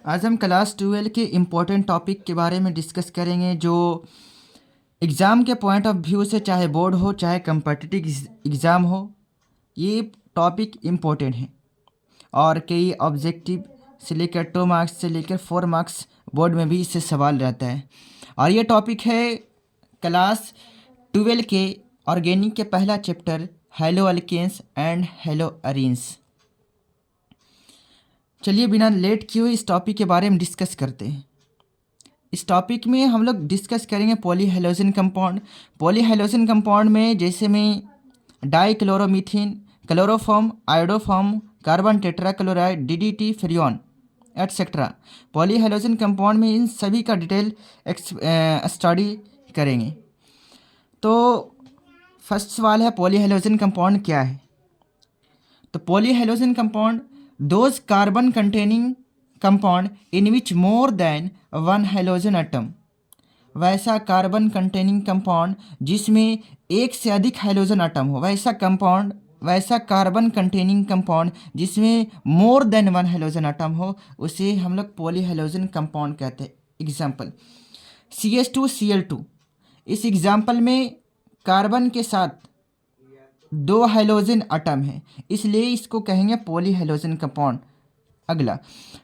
आज हम क्लास 12 के इम्पोर्टेंट टॉपिक के बारे में डिस्कस करेंगे जो एग्ज़ाम के पॉइंट ऑफ व्यू से, चाहे बोर्ड हो चाहे कम्पिटिटिव एग्ज़ाम हो, ये टॉपिक इम्पोर्टेंट है। और कई ऑब्जेक्टिव से लेकर 2 मार्क्स से लेकर 4 मार्क्स बोर्ड में भी इससे सवाल रहता है। और ये टॉपिक है क्लास 12 के ऑर्गेनिक के पहला chapter haloalkanes and haloarenes. चलिए बिना लेट किए हुए इस टॉपिक के बारे में डिस्कस करते हैं। इस टॉपिक में हम लोग डिस्कस करेंगे पॉलीहेलोजन कंपाउंड। पॉलीहेलोजन कंपाउंड में जैसे में dichloromethane, chloroform, iodoform, carbon tetrachloride, DDT, Freon etcetera. Polyhalogen compound में इन सभी का डिटेल स्टडी करेंगे। तो फर्स्ट सवाल है पॉलीहेलोजन कंपाउंड क्या है। तो polyhalogen compound those carbon containing compound in which more than one halogen atom. वैसा कार्बन कंटेनिंग कंपाउंड जिसमें एक से अधिक हेलोजन एटम हो, वैसा कार्बन कंटेनिंग कंपाउंड जिसमें more than one halogen atom हो, उसे हम लोग पॉलीहेलोजन कंपाउंड कहते हैं। Example CH2Cl2। इस एग्जाम्पल में कार्बन के साथ 2 हेलोजन एटम है, इसलिए इसको कहेंगे पॉलीहेलोजन कंपाउंड। अगला,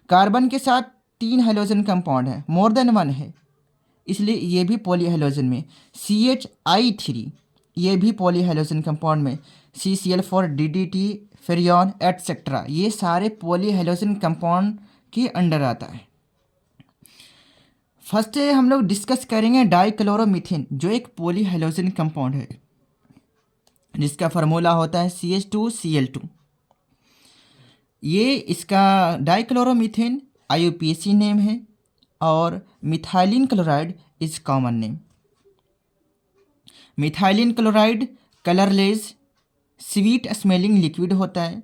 कार्बन के साथ 3 हेलोजन कंपाउंड है, मोर देन वन है, इसलिए ये भी पॉलीहेलोजन में। CHI3 ये भी पॉलीहेलोजन कंपाउंड में। CCl4, DDT, फ्रियोन एटसेट्रा, ये सारे पॉलीहेलोजन कंपाउंड के अंडर आता है। फर्स्ट हम लोग डिस्कस करेंगे डाइक्लोरोमीथेन, जो एक पॉलीहेलोजन कंपाउंड है जिसका फार्मूला होता है CH2Cl2। ये इसका डाइक्लोरोमीथेन IUPAC नेम है और methylene chloride is common name. Methylene chloride colourless sweet smelling liquid होता है।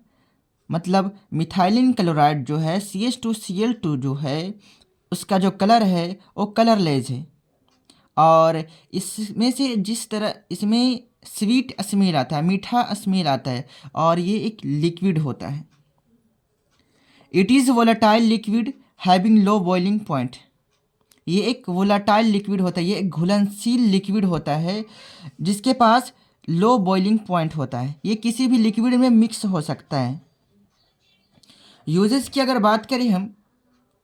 मतलब मिथाइलिन क्लोराइड जो है CH2Cl2 जो है उसका जो कलर है वो कलरलेस है, और इसमें से जिस तरह इसमें स्वीट स्मेल आता है, मीठा स्मेल आता है, और ये एक लिक्विड होता है। It is volatile liquid having low boiling point. ये एक वोलेटाइल लिक्विड होता है, ये एक घुलनशील लिक्विड होता है जिसके पास लो बॉइलिंग पॉइंट होता है। ये किसी भी लिक्विड में मिक्स हो सकता है। यूजेस की अगर बात करें हम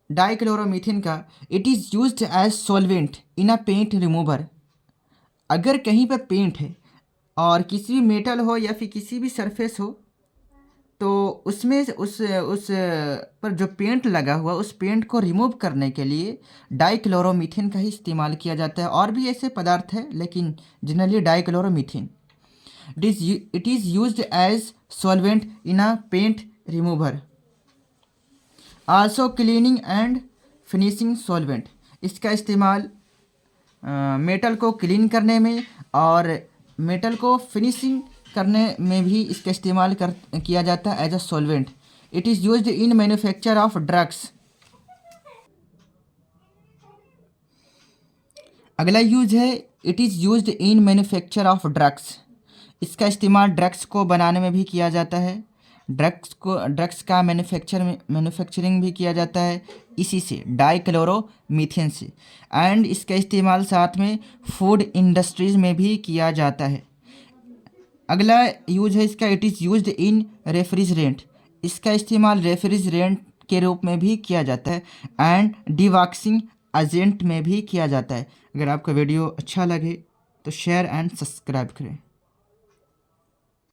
डाइक्लोरोमीथेन का, it is used as solvent in a paint remover. अगर कहीं पर पेंट है और किसी भी मेटल हो या फिर किसी भी सरफेस हो, तो उसमें उस पर जो पेंट लगा हुआ उस पेंट को रिमूव करने के लिए डाइक्लोरोमीथेन का ही इस्तेमाल किया जाता है। और भी ऐसे पदार्थ है लेकिन generally dichloromethane. It is used as solvent in a paint remover, also cleaning and finishing solvent. इसका इस्तेमाल मेटल को क्लीन करने में और मेटल को फिनिशिंग करने में भी इसका इस्तेमाल किया जाता है as a solvent. It is used in manufacture of drugs. अगला यूज है it is used in manufacture of drugs. इसका इस्तेमाल ड्रग्स को बनाने में भी किया जाता है। ड्रग्स का मैन्युफैक्चरिंग भी किया जाता है इसी से, डाइक्लोरोमीथेन से। एंड इसका इस्तेमाल साथ में फूड इंडस्ट्रीज में भी किया जाता है। अगला यूज है इसका, it is used in refrigerant. इसका इस्तेमाल रेफ्रिजरेंट के रूप में भी किया जाता है एंड डिवॉक्सिंग एजेंट में भी किया जाता है। अगर आपका वीडियो अच्छा लगे तो शेयर एंड सब्सक्राइब करें।